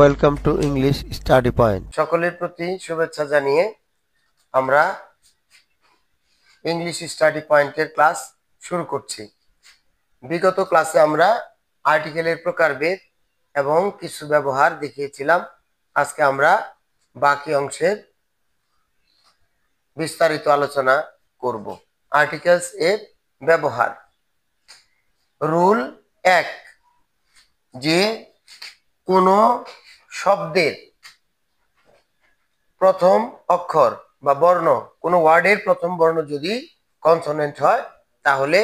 Welcome to English study point. সকলের প্রতি শুভেচ্ছা জানিয়ে আমরা ইংলিশ স্টাডি পয়েন্টের ক্লাস শুরু করছি। বিগত ক্লাসে আমরা আর্টিকেলের প্রকারভেদ এবং কিছু ব্যবহার দেখিয়েছিলাম। আজকে আমরা বাকি অংশের বিস্তারিত আলোচনা করব। আর্টিকেলস এর ব্যবহার। রুল 1, যে কোনো শব্দের প্রথম অক্ষর বা বর্ণ, কোনো ওয়ার্ডের প্রথম বর্ণ যদি কনসোনেন্ট হয় তাহলে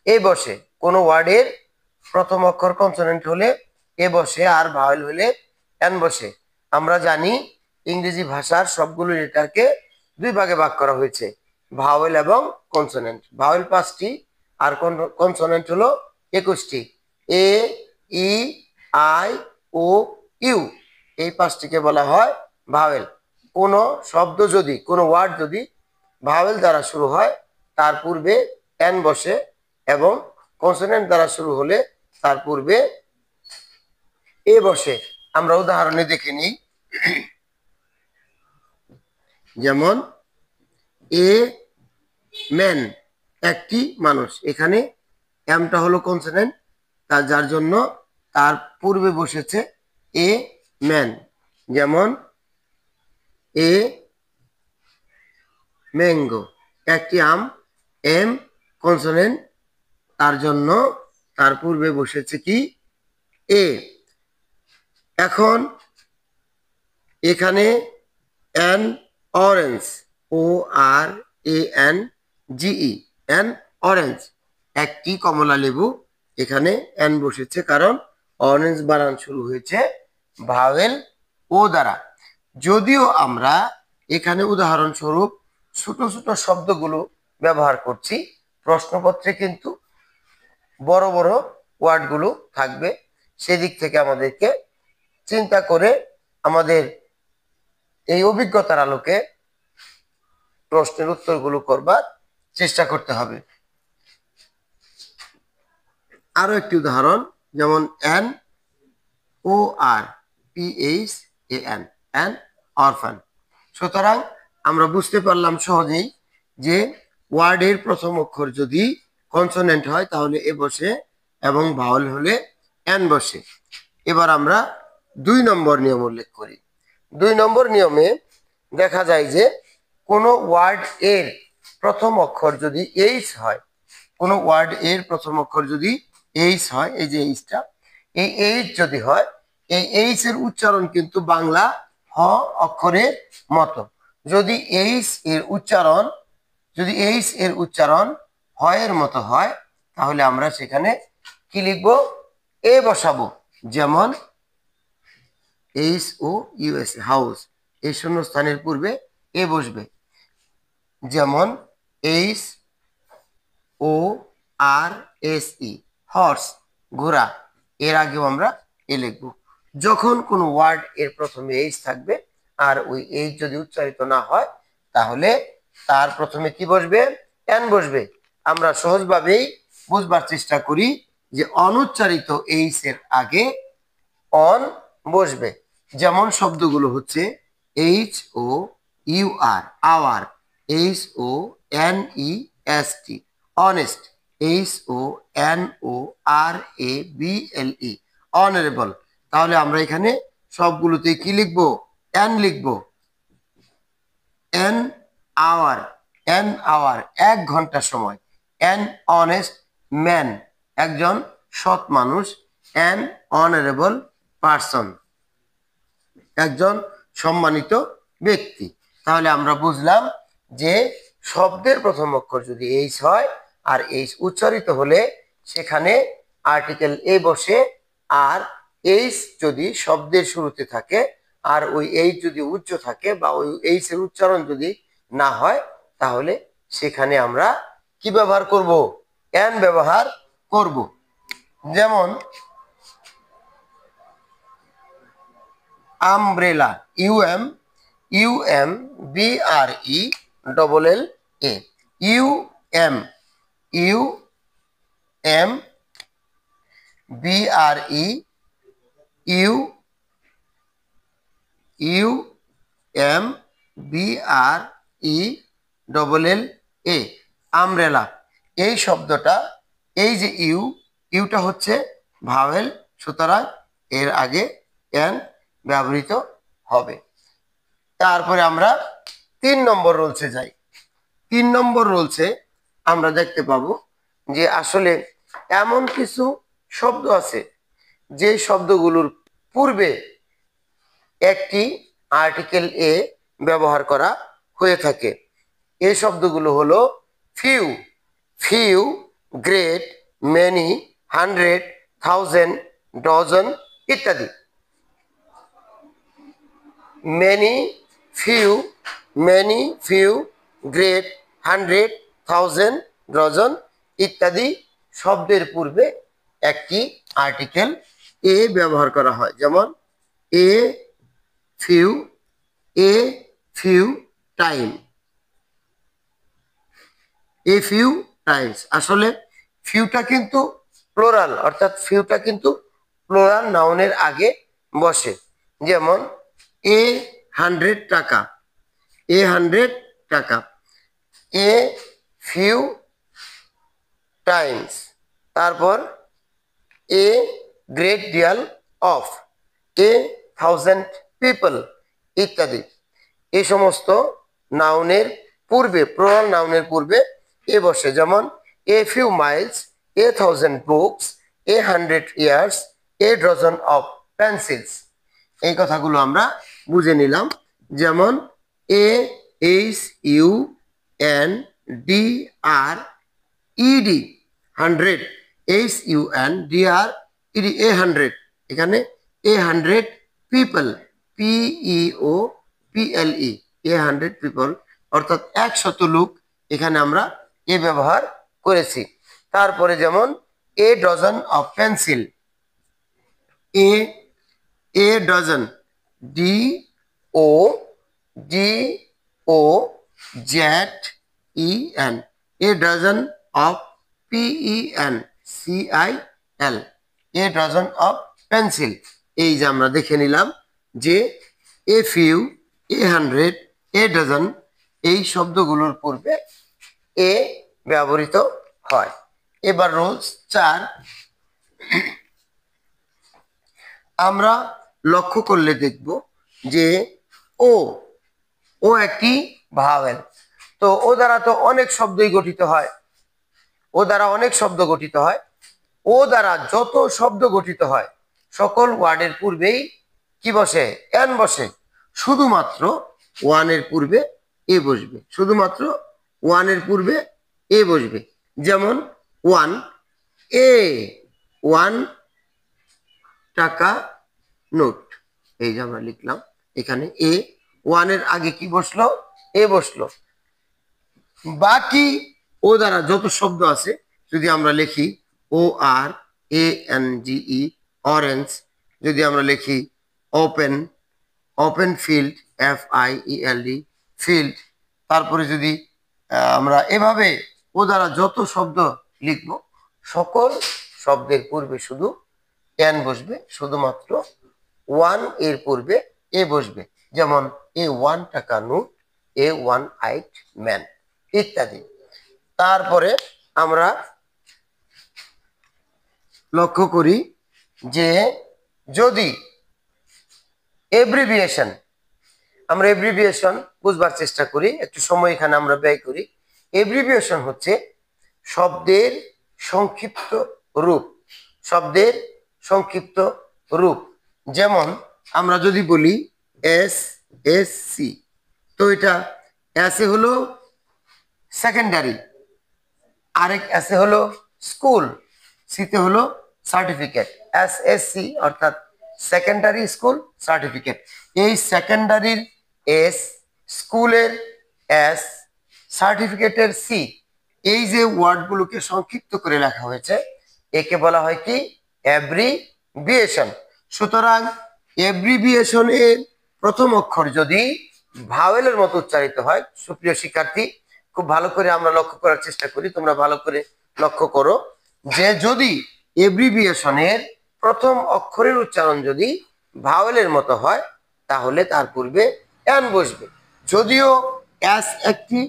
এ বসে। কোনো ওয়ার্ডের প্রথম অক্ষর কনসোনেন্ট হলে এ বসে, আর ভাওয়েল হলে এন বসে। আমরা জানি ইংরেজি ভাষার সবগুলো লেটারকে দুই ভাগে ভাগ করা হয়েছে, ভাওয়েল এবং কনসোনেন্ট। ভাওয়েল 5টি আর কনসোনেন্ট হলো 21টি। এ, ই, আই, ও, ইউ, এই 5টিকে বলা হয় ভাওয়েল। কোনো শব্দ যদি, কোনো ওয়ার্ড যদি ভাওয়েল দ্বারা শুরু হয় তার পূর্বে এন বসে, এবং কনসোনেন্ট দ্বারা শুরু হলে তার পূর্বে এ বসে। আমরা উদাহরণে দেখে নিই। যেমন এ ম্যান, একটি মানুষ। এখানে এমটা হলো কনসোনেন্ট, তার যার জন্য তার পূর্বে বসেছে এ ম্যান। যেমন এ ম্যাঙ্গো, একটি আম। এম কনসোনেন্ট, তার জন্য তার পূর্বে বসেছে কি এ। এখন এখানে an orange, O R A N G E, an orange, একটি কমলা লেবু। এখানে এন বসেছে কারণ অরেঞ্জ বানান শুরু হয়েছে ভাওয়েল ও দ্বারা। যদিও আমরা এখানে উদাহরণস্বরূপ ছোট ছোট শব্দগুলো ব্যবহার করছি, প্রশ্নপত্রে কিন্তু বড় বড় ওয়ার্ডগুলো থাকবে। সেদিক থেকে আমাদেরকে চিন্তা করে আমাদের এই অভিজ্ঞতার আলোকে প্রশ্নের উত্তরগুলো করবার চেষ্টা করতে হবে। আরো একটি উদাহরণ, যেমন N O R P H A N, an orphan. সুতরাং আমরা বুঝতে পারলাম সহজেই যে ওয়ার্ডের প্রথম অক্ষর যদি কনসোনেন্ট হয় তাহলে এ বসে, এবং ভাওয়েল হলে এন বসে। এবার আমরা 2 নম্বর নিয়ম উল্লেখ করি। 2 নম্বর নিয়মে দেখা যায় যে কোনো ওয়ার্ড এর প্রথম অক্ষর যদি এইচ হয়, কোনো ওয়ার্ড এর প্রথম অক্ষর যদি এইচ হয়, এই যে এইচটা, এই এইচ যদি হয়, এই এইচ এর উচ্চারণ কিন্তু বাংলা হ অক্ষরের মতো। যদি এইচ এর উচ্চারণ হয় এর মতো হয়, তাহলে আমরা সেখানে কি লিখবো? এ বসাবো। যেমন এইচ ও ইউএস, হাউস, এই শূন্যস্থানের পূর্বে এ বসবে। যেমন এইচ ও আর এস ই, হর্স, ঘোড়া, এর আগেও আমরা এ লিখবো। যখন কোনো ওয়ার্ড এর প্রথমে এইচ থাকবে আর ওই এইচ যদি উচ্চারিত না হয় তাহলে তার প্রথমে কি বসবে? এন বসবে। আমরা সহজভাবেই বুঝবার চেষ্টা করি যে অনুচ্চারিত এইচ এর আগে অন বসবে। যেমন শব্দগুলো হচ্ছে H O U R, hour, H O N E S T, honest, H O N O R A B L E, honourable. তাহলে আমরা এখানে সবগুলোতে কি লিখবো? এন লিখবো। এন আওয়ার, এন আওয়ার, 1 ঘন্টা সময়। এন অনেস্ট ম্যান, একজন সৎ মানুষ। এন অনারেবল পারসন, একজন সম্মানিত ব্যক্তি। তাহলে আমরা বুঝলাম যে শব্দের প্রথম অক্ষর যদি এইচ হয় আর এইচ উচ্চারিত হলে সেখানে আর্টিকেল এ বসে, আর এইচ যদি শব্দের শুরুতে থাকে আর ওই এইচ যদি উচ্চ থাকে বা ওই এইচ এর উচ্চারণ যদি না হয় তাহলে সেখানে আমরা কি ব্যবহার করব? এন ব্যবহার করব। যেমন umbrella, U M B R E double L A, U M B R E, U U M B R E double L A, umbrella. এই শব্দটা, এই যে ইউটা হচ্ছে ভাওয়েল, সুতরাং এর আগে এন ব্যবহৃত হবে। তারপরে আমরা 3 নম্বর রুলসে যাই। 3 নম্বর রুলসে আমরা দেখতে পাবো যে আসলে এমন কিছু শব্দ আছে যে শব্দগুলোর পূর্বে একটি আর্টিকেল এ ব্যবহার করা হয়ে থাকে। এই শব্দগুলো হলো few, few, great, many, hundred, thousand, dozen ইত্যাদি। Many, few, great, hundred, thousand, dozen ইত্যাদি শব্দের পূর্বে একটি আর্টিকেল এ ব্যবহার করা হয়। যেমন a few, a few time, a few Times. আসলে ফিউটা কিন্তু প্লোরাল, অর্থাৎ ফিউটা কিন্তু প্লোরাল নাউনের আগে বসে। যেমন এ 100 টাকা, এ 100 টাকা, এ ফিউ টাইমস। তারপর a great deal of, A 1000 people ইত্যাদি। এই সমস্ত নাউনের পূর্বে, প্লুরাল নাউনের পূর্বে এ বসে। যেমন a few Miles, A 1000 books, A 100 years, A dozen of pencils. এই কথাগুলো আমরা বুঝে নিলাম। যেমন A H U N D R E D 100, H U N D R E D, এ 100, এখানে এ 100 পিপল, পিইও পিএলই, এ 100 পিপল, অর্থাৎ 100 লোক এখানে আমরা এ ব্যবহার করেছি। তারপরে যেমন a dozen of pencil, a dozen, D O D O Z E N, a dozen of P E N C I L, a dozen of pencil. এই যে আমরা দেখে নিলাম যে a few, A 100, A dozen এই শব্দগুলোর পূর্বে এ ব্যবহৃত হয়। এবার রুলস 4 আমরা লক্ষ্য করলে দেখব যে ও একটি ভাওয়েল। তো ও দ্বারা তো অনেক শব্দই গঠিত হয়, ও দ্বারা অনেক শব্দ গঠিত হয়। ও দ্বারা যত শব্দ গঠিত হয় সকল ওয়ার্ডের পূর্বেই কি বসে? এন বসে। শুধুমাত্র ওয়ানের পূর্বে এ বসবে, শুধুমাত্র ওয়ানের পূর্বে এ বসবে। যেমন ওয়ান, এ 1 টাকা নোট, এই যে আমরা লিখলাম এখানে এ, ওয়ানের আগে কি বসলো? এ বসলো। বাকি ও দ্বারা যত শব্দ আছে যদি আমরা লিখি ও R A N G E, orange, যদি আমরা লিখি open, open field, F I E L D, field. তারপরে যদি আমরা এভাবে ও দ্বারা যত শব্দ লিখব সকল শব্দের পূর্বে শুধু এন বসবে, শুধুমাত্র ওয়ান এর পূর্বে এ বসবে। যেমন এ 1 টাকা নোট, এ 1-eyed ম্যান ইত্যাদি। তারপরে আমরা লক্ষ্য করি যে যদি এব্রিভিয়েশন, আমরা এব্রিভিয়েশন বুঝবার চেষ্টা করি, একটু সময় এখানে আমরা ব্যয় করি। এব্রিভিয়েশন হচ্ছে শব্দের সংক্ষিপ্ত রূপ, শব্দের সংক্ষিপ্ত রূপ। যেমন আমরা যদি বলি এস এস সি, তো এটা এস এ হলো সেকেন্ডারি, আরেক এস এ হলো স্কুল, সিতে হলো সার্টিফিকেট। এসএসসি অর্থাৎ সেকেন্ডারি স্কুল সার্টিফিকেট। এই সেকেন্ডারির এস, স্কুলের এস, সার্টিফিকেটের সি, এই যে ওয়ার্ডগুলোকে সংক্ষিপ্ত করে লেখা হয়েছে একে বলা হয় কি? এব্রিভিয়েশন। সুতরাং এব্রিভিয়েশনের প্রথম অক্ষর যদি ভাওয়েলের মতো উচ্চারিত হয়, সুপ্রিয় শিক্ষার্থী খুব ভালো করে আমরা লক্ষ্য করার চেষ্টা করি, তোমরা ভালো করে লক্ষ্য করো যে যদি এব্রিভিয়েশনের প্রথম অক্ষরের উচ্চারণ যদি ভাওয়েলের মতো হয় তাহলে তার পূর্বে এন বসবে। যদিও এস একটি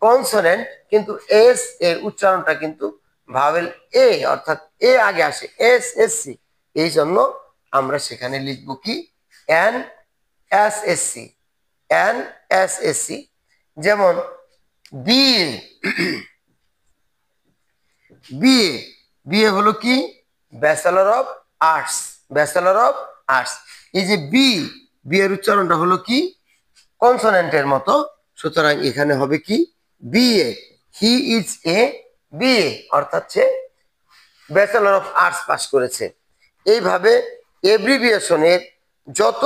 কনসোনেন্ট, কিন্তু এস এর উচ্চারণটা কিন্তু ভাওয়েল এ, অর্থাৎ এ আগে আসে, এস এস সি। এই জন্য আমরা সেখানে লিখব কি N S S C, N S S C. যেমন বিএ, বিএ, বিএ হলো কি bachelor of arts, bachelor of arts. এই যে বি, বি এর উচ্চারণটা হলো কি কনসোনেন্টের মতো, সুতরাং এখানে হবে কি BA, he is a BA, অর্থাৎ সে ব্যাচেলর অফ আর্টস পাস করেছে। এইভাবে এব্রিভিয়েশনের যত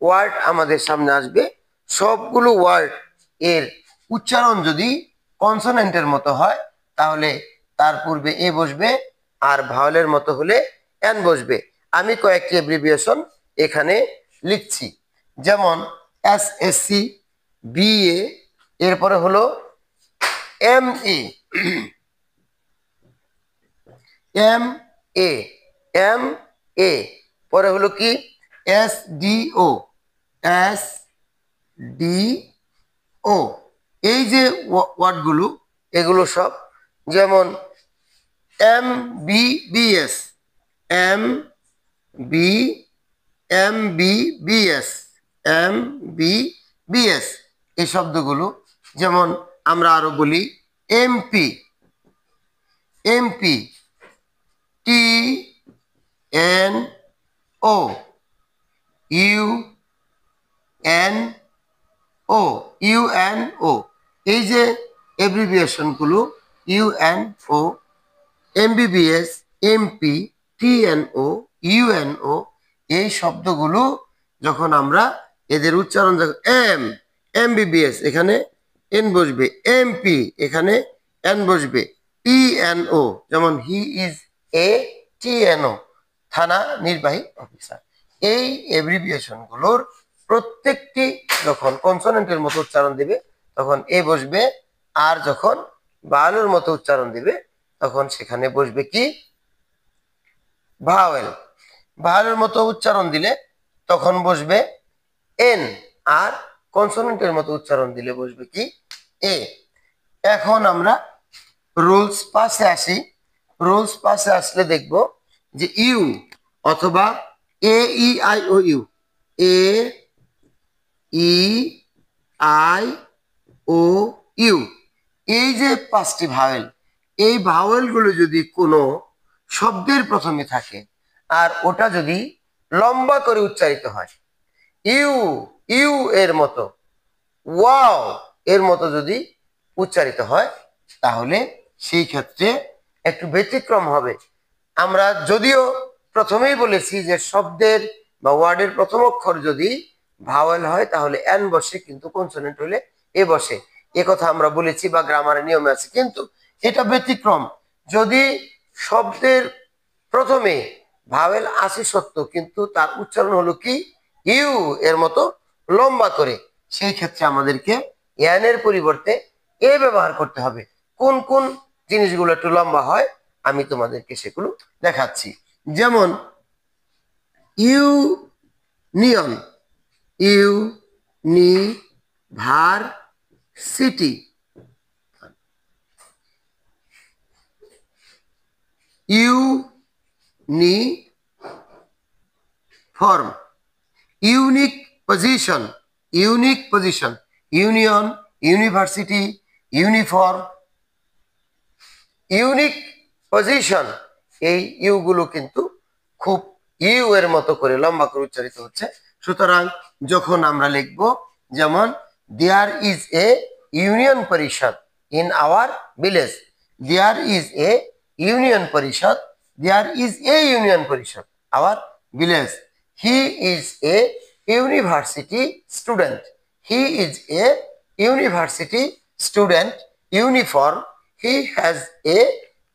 ওয়ার্ড আমাদের সামনে আসবে সবগুলো ওয়ার্ড এর উচ্চারণ যদি কনসোনেন্টের মতো হয় তাহলে তার পূর্বে এ বসবে, আর ভাওয়েলের মতো হলে এন বসবে। আমি কয়েকটি এব্রিভিয়েশন এখানে লিখছি, যেমন এস এস সি, বিএ, এরপরে হলো M A, M A, M A, পরে হলো কি S D O, S D O. এই যে ওয়ার্ডগুলো এগুলো সব, যেমন M B B S, M B, M B B S, M B B S, এই শব্দগুলো। যেমন আমরা আরো বলি M P, M P, T N O, U N O, U N O. এই যে এব্রিভিয়েশনগুলো U N O, M B B S, M P, T N O, U N O, এই শব্দগুলো যখন আমরা এদের উচ্চারণ, এম, এমবিবিএস এখানে এন বসবে, এমপি এখানে এন বসবে, টিএনও যেমন হি ইজ এ টিএনও, থানা নির্বাহী অফিসার। এই এব্রিভিয়েশনগুলোর প্রত্যেকটি যখন কনসোনেন্টের মতো উচ্চারণ দিবে তখন এ বসবে, আর যখন ভাওয়েলের মতো উচ্চারণ দিবে তখন সেখানে বসবে কি ভাওয়েল। ভাওয়েলের মতো উচ্চারণ দিলে তখন বসবে এন, আর কনসোনেন্টের মতো উচ্চারণ দিলে বসবে কি এ। এখন আমরা রুলস পাশে আসি। রুলস পাশে আসলে দেখব যে ইউ অথবা এ E I O you, A E I O you, এই যে পাঁচটি ভাওয়েল, এই ভাওয়েলগুলো যদি কোনো শব্দের প্রথমে থাকে আর ওটা যদি লম্বা করে উচ্চারিত হয়, ইউ, ইউ এর মতো, ওয়াও এর মতো যদি উচ্চারিত হয় তাহলে সেই ক্ষেত্রে একটু ব্যতিক্রম হবে। আমরা যদিও প্রথমেই বলেছি যে শব্দের বা ওয়ার্ডের প্রথম অক্ষর যদি ভাওয়েল হয় তাহলে এন বসে, কিন্তু কনসোনেন্ট হলে এ বসে, এ কথা আমরা বলেছি বা গ্রামারের নিয়মে আছে। কিন্তু এটা ব্যতিক্রম, যদি শব্দের প্রথমে ভাওয়েল আসে সত্য কিন্তু তার উচ্চারণ হলো কি ইউ এর মতো লম্বা করে, সেই ক্ষেত্রে আমাদেরকে এন এর পরিবর্তে এ ব্যবহার করতে হবে। কোন কোন জিনিসগুলো একটু লম্বা হয় আমি তোমাদেরকে সেগুলো দেখাচ্ছি। যেমন ইউনিয়ন, ইউ নি ভার city, uniform, unique position, unique position, union, university, uniform, unique position. এই ইউগুলো কিন্তু খুব ইউ এর মতো করে লম্বা করে উচ্চারিত হচ্ছে। সুতরাং যখন আমরা লিখব, যেমন দেয়ার ইজ এ ইউনিয়ন পরিষদ in our village, there is a union পরিষদ, দেয়ার ইজ এ ইউনিয়ন পরিষদ our village. He is a university student, he is a university student, uniform, he has a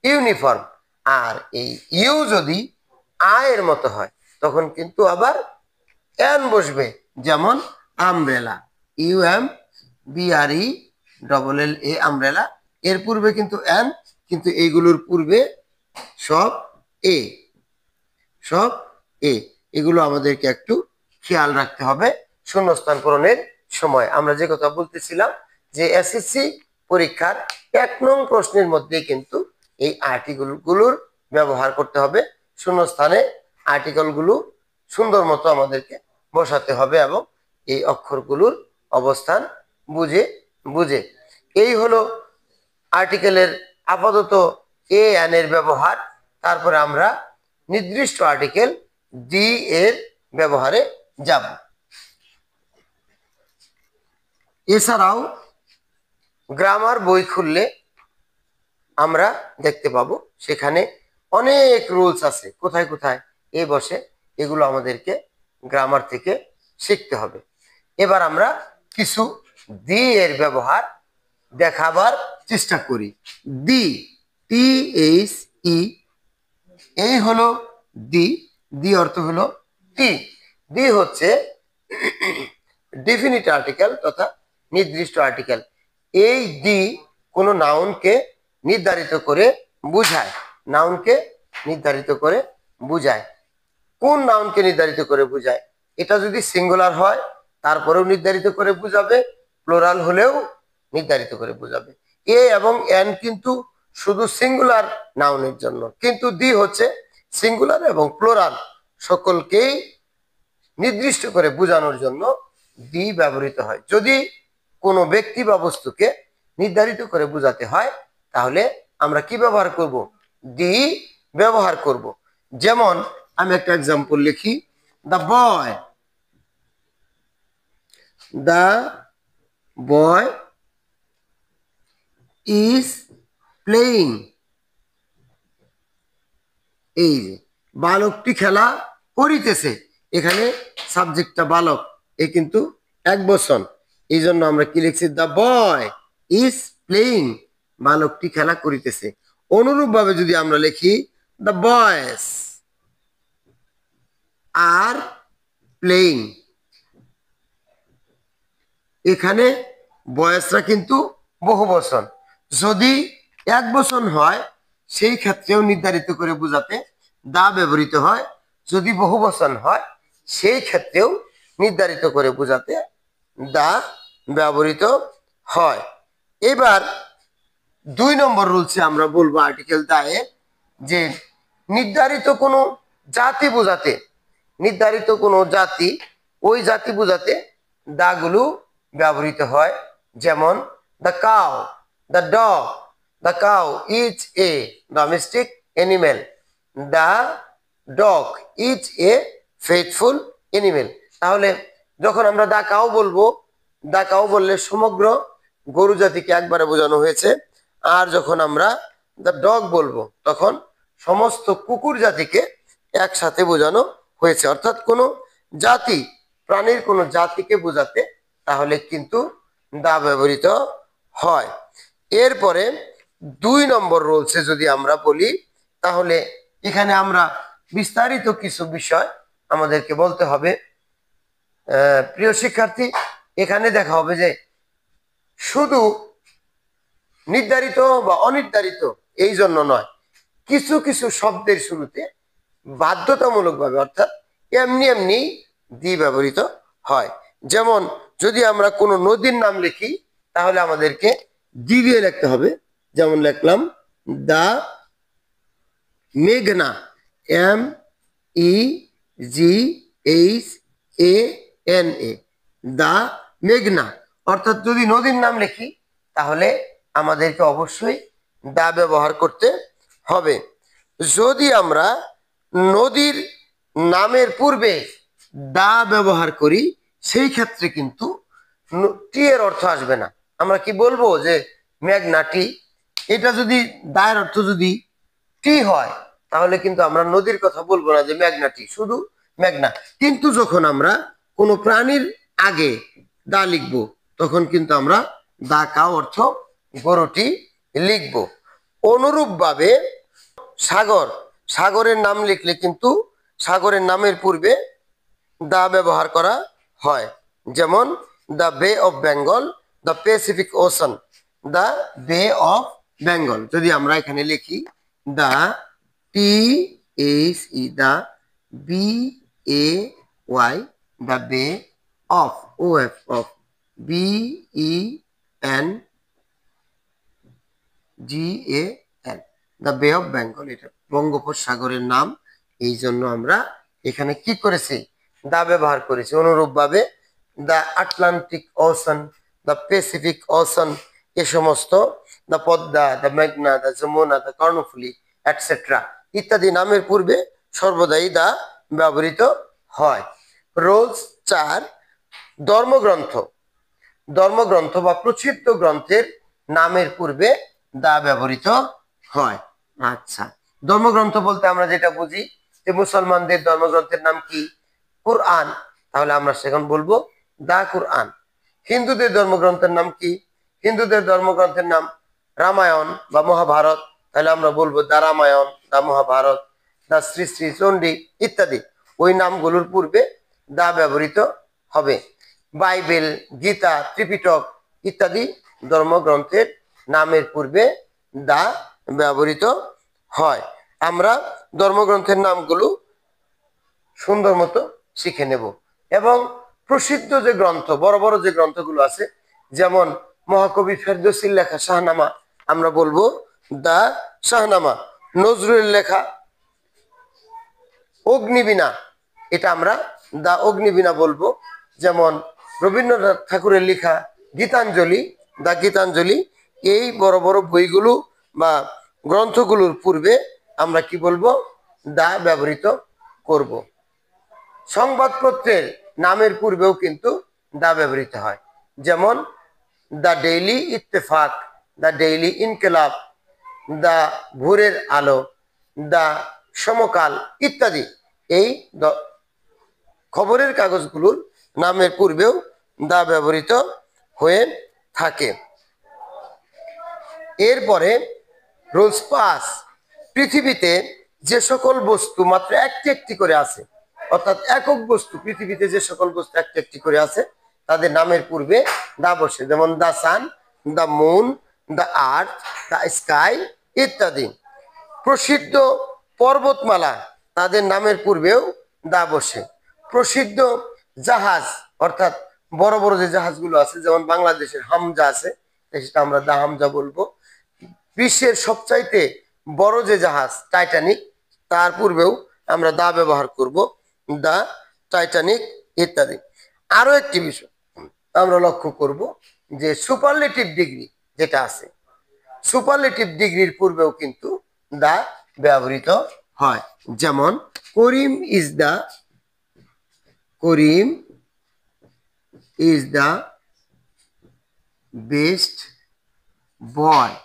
uniform. আর এই you যদি আয়ের মতো হয় তখন কিন্তু আবার এন বসবে, যেমন umbrella, you M B R E double L A, umbrella, এর পূর্বে কিন্তু এন, কিন্তু এইগুলোর পূর্বে সব এ, সব এ। এগুলো আমাদেরকে একটু খেয়াল রাখতে হবে শূন্যস্থান পূরণের সময়। আমরা যে কথা বলতেছিলাম যে এসএসসি পরীক্ষার 1 নং প্রশ্নের মধ্যে কিন্তু এই আর্টিকেলগুলোর ব্যবহার করতে হবে। শূন্যস্থানে আর্টিকেলগুলো সুন্দর মতো আমাদেরকে বসাতে হবে এবং এই অক্ষরগুলোর অবস্থান বুঝে বুঝে। এই হলো আর্টিকেলের আপাতত এ এন এর ব্যবহার। তারপরে আমরা নির্দিষ্ট আর্টিকেল ডি এর ব্যবহারে যাব। এছাড়াও গ্রামার বই খুললে আমরা দেখতে পাবো সেখানে অনেক রুলস আছে, কোথায় কোথায় এ বসে, এগুলো আমাদেরকে গ্রামার থেকে শিখতে হবে। এবার আমরা কিছু দি এর ব্যবহার দেখাবার চেষ্টা করি। দি, টি এইচ ই, এই হলো দি। দি অর্থ হলো টি। দি হচ্ছে ডেফিনিট আর্টিকেল তথা নির্দিষ্ট আর্টিকেল। এই দি কোনো নাউনকে নির্ধারিত করে বুঝায়। নাউনকে নির্ধারিত করে বুঝায়। কোন নাউনকে নির্ধারিত করে বুঝায়? এটা যদি সিঙ্গুলার হয় তারপরেও নির্ধারিত করে বুঝাবে, প্লুরাল হলেও নির্ধারিত করে বুঝাবে। এ এবং এন কিন্তু শুধু সিঙ্গুলার নাউনের জন্য, কিন্তু দি হচ্ছে সিঙ্গুলার এবং প্লুরাল সকলকেই নির্দিষ্ট করে বোঝানোর জন্য দি ব্যবহৃত হয়। যদি কোনো ব্যক্তি বা বস্তুকে নির্ধারিত করে বোঝাতে হয় তাহলে আমরা কি ব্যবহার করব? দি ব্যবহার করব। যেমন আমি একটা এক্সাম্পল লিখি, the boy, the boy is playing. এই যে বালকটি খেলা করিতেছে, এখানে সাবজেক্টটা বালক, এ কিন্তু এক বচন, এই জন্য আমরা কি লিখছি? দ্য বয় ইজ প্লেইং, বালকটি খেলা করিতেছে। অনুরূপ ভাবে যদি আমরা লিখি দ্য বয়েজ আর প্লেইং, এখানে বয়েসরা কিন্তু বহু বচন। যদি এক বচন হয় সেই ক্ষেত্রেও নির্ধারিত করে বোঝাতে দা ব্যবহৃত হয়। যদি বহু বচন হয় সেই ক্ষেত্রেও নির্ধারিত করে বোঝাতে দা ব্যবহৃত হয়। এবার 2 নম্বর রুলসে আমরা বলবো আর্টিকেল দায়ে যে নির্ধারিত কোনো জাতি বোঝাতে, নির্ধারিত কোনো জাতি, ওই জাতি বোঝাতে দাগুলো ব্যবহৃত হয়। যেমন the cow, the dog, the cow is a domestic animal, the dog is a faithful animal. তাহলে যখন আমরা দা কাউ বলবো, দা কাউ বললে সমগ্র গরু জাতিকে একবারে বোঝানো হয়েছে। আর যখন আমরা দ্য ডগ বলবো তখন সমস্ত কুকুর জাতিকে একসাথে বোঝানো হয়েছে। অর্থাৎ কোনো জাতি, প্রাণীর কোনো জাতিকে বোঝাতে তাহলে কিন্তু দা ব্যবহৃত হয়। এরপরে 2 নম্বর রুলসে যদি আমরা বলি তাহলে এখানে আমরা বিস্তারিত কিছু বিষয় আমাদেরকে বলতে হবে। প্রিয় শিক্ষার্থী, এখানে দেখা হবে যে শুধু নির্ধারিত বা অনির্ধারিত এই জন্য নয়, কিছু কিছু শব্দের শুরুতে বাধ্যতামূলকভাবে অর্থাৎ এমনি এমনি দি ব্যবহৃত হয়। যেমন যদি আমরা কোনো নদীর নাম লিখি তাহলে আমাদেরকে দি দিয়ে লিখতে হবে। যেমন লিখলাম দা মেঘনা, M E G H A N A, দা মেঘনা। অর্থাৎ যদি নদীর নাম লিখি তাহলে আমাদেরকে অবশ্যই দা ব্যবহার করতে হবে। যদি আমরা নদীর নামের পূর্বে দা ব্যবহার করি সেই ক্ষেত্রে কিন্তু টি এর অর্থ আসবে না। আমরা কি বলবো যে মেঘনা টি, এটা যদি দায়ের অর্থ যদি টি হয় তাহলে কিন্তু আমরা নদীর কথা বলবো না যে মেঘনা টি, শুধু মেঘনা। কিন্তু যখন আমরা কোনো প্রাণীর আগে দা লিখবো তখন কিন্তু আমরা দা কাউ অর্থ গরুটি লিখবো। অনুরূপ ভাবে সাগর, সাগরের নাম লিখলে কিন্তু সাগরের নামের পূর্বে দা ব্যবহার করা হয়। যেমন দ্য বে of Bengal, the Pacific ocean, the বে অফ বেঙ্গল। যদি আমরা এখানে লিখি the T H E, the B A Y, the বে of, O F, of, BENGAL, the বে অফ বেঙ্গল। এটা বঙ্গোপসাগরের নাম, এই জন্য আমরা এখানে কি করেছি, দা ব্যবহার করেছি। অনুরূপভাবে the Atlantic ocean, the Pacific ocean, এ সমস্ত, দ্য পদ্মা, দ্য মেঘনা, the Jamuna, the Karnaphuli etcetera ইত্যাদি নামের পূর্বে সর্বদাই দা ব্যবহৃত হয়। রোলস 4, ধর্মগ্রন্থ, ধর্মগ্রন্থ বা প্রসিদ্ধ গ্রন্থের নামের পূর্বে দা ব্যবহৃত হয়। আচ্ছা, ধর্মগ্রন্থ বলতে আমরা যেটা বুঝি যে মুসলমানদের ধর্মগ্রন্থের নাম কি, কুরআন, তাহলে আমরা সেখন বলবো দা কুরআন। হিন্দুদের ধর্মগ্রন্থের নাম কি, হিন্দুদের ধর্মগ্রন্থের নাম রামায়ণ বা মহাভারত, তাহলে আমরা বলবো দা রামায়ণ, দা মহাভারত, দা শ্রী শ্রী চণ্ডী ইত্যাদি, ওই নামগুলোর পূর্বে দা ব্যবহৃত হবে। বাইবেল, গীতা, ত্রিপিটক ইত্যাদি ধর্মগ্রন্থের নামের পূর্বে দা ব্যবহৃত হয়। আমরা ধর্মগ্রন্থের নামগুলো সুন্দর মতো শিখে নেব। এবং প্রসিদ্ধ যে গ্রন্থ, বড় বড় যে গ্রন্থগুলো আছে, যেমন মহাকবি ফেরদৌসির লেখা শাহনামা, আমরা বলবো দা শাহনামা। নজরুলের লেখা অগ্নিবীণা, এটা আমরা দা অগ্নিবীণা বলবো। যেমন রবীন্দ্রনাথ ঠাকুরের লেখা গীতাঞ্জলি, দা গীতাঞ্জলি। এই বড় বড় বইগুলো বা গ্রন্থগুলোর পূর্বে আমরা কি বলবো, দা ব্যবহৃত করব। সংবাদপত্রের নামের পূর্বেও কিন্তু দা ব্যবহৃত হয়, যেমন দা ডেইলি ইত্তেফাক, দা ডেইলি ইনকেলাব, দা ভোরের আলো, দা সমকাল ইত্যাদি। এই খবরের কাগজগুলোর নামের পূর্বেও দা ব্যবহৃত হয়ে থাকে। এরপরে রুলস 5, পৃথিবীতে যে সকল বস্তু মাত্র একটি একটি করে আছে, অর্থাৎ একক বস্তু, পৃথিবীতে যে সকল বস্তু একটি একটি করে আছে তাদের নামের পূর্বে দা বসে, যেমন দা সান, the moon, the earth, the sky ইত্যাদি। প্রসিদ্ধ পর্বতমালা, তাদের নামের পূর্বেও দা বসে। প্রসিদ্ধ জাহাজ, অর্থাৎ বড় বড় যে জাহাজগুলো আছে, যেমন বাংলাদেশের হামজা আছে, সেটা আমরা দা হামজা বলবো। বিশ্বের সবচাইতে বড় যে জাহাজ টাইটানিক, তার পূর্বেও আমরা দা ব্যবহার করব, দা টাইটানিক ইত্যাদি। আরো একটি বিষয় আমরা লক্ষ্য করব যে সুপারলেটিভ ডিগ্রি যেটা আছে, সুপারলেটিভ ডিগ্রির পূর্বেও কিন্তু দা ব্যবহৃত হয়। যেমন করিম is the best boy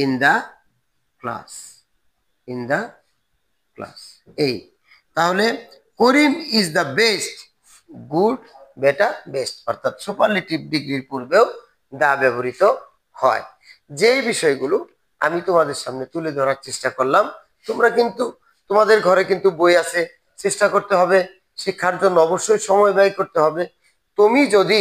in the class, এই, তাহলে করিম is the best, good, better, best, অর্থাৎ সুপারলেটিভ ডিগ্রির পূর্বেও দা ব্যবহৃত হয়। যেই বিষয়গুলো আমি তোমাদের সামনে তুলে ধরার চেষ্টা করলাম, তোমরা কিন্তু তোমাদের ঘরে কিন্তু বই আছে, চেষ্টা করতে হবে শিক্ষার জন্য, অবশ্যই সময় ব্যয় করতে হবে। তুমি যদি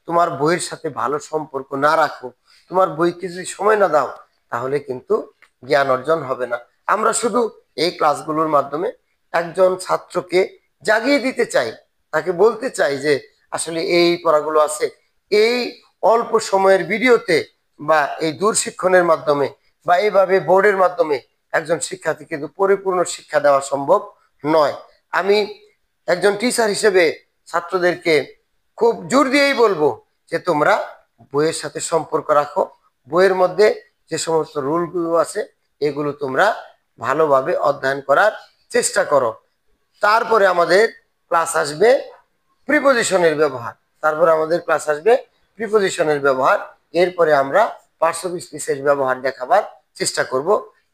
তোমার বইয়ের সাথে ভালো সম্পর্ক না রাখো, তোমার বইকে যদি সময় না দাও, তাহলে কিন্তু জ্ঞান অর্জন হবে না। আমরা শুধু এই ক্লাসগুলোর মাধ্যমে একজন ছাত্রকে জাগিয়ে দিতে চাই, তাকে বলতে চাই যে আসলে এই পড়াগুলো আছে, এই অল্প সময়ের ভিডিওতে বা এই দূরশিক্ষণের মাধ্যমে বা এইভাবে বোর্ডের মাধ্যমে একজন শিক্ষার্থী কিন্তু পরিপূর্ণ শিক্ষা দেওয়া সম্ভব নয়। আমি একজন টিচার হিসেবে ছাত্রদেরকে খুব জোর দিয়েই বলবো যে তোমরা বইয়ের সাথে সম্পর্ক রাখো, বইয়ের মধ্যে যে সমস্ত রুলগুলো আছে এগুলো তোমরা ভালোভাবে অধ্যয়ন করার চেষ্টা করো। তারপরে আমাদের ক্লাস আসবে প্রিপোজিশনের ব্যবহার, এরপরে আমরা পার্টস অফ স্পিচের ব্যবহার দেখাবার চেষ্টা করব।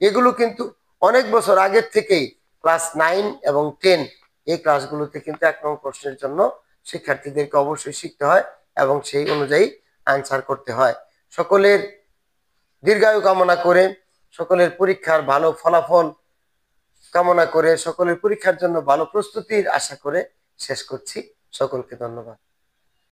এগুলো কিন্তু অনেক বছর আগের থেকেই ক্লাস 9 এবং 10 এই ক্লাসগুলোতে কিন্তু 1 নং প্রশ্নের জন্য শিক্ষার্থীদেরকে অবশ্যই শিখতে হয় এবং সেই অনুযায়ী আনসার করতে হয়। সকলের দীর্ঘায়ু কামনা করে, সকলের পরীক্ষার ভালো ফলাফল কামনা করে, সকলের পরীক্ষার জন্য ভালো প্রস্তুতির আশা করে শেষ করছি। সকলকে ধন্যবাদ।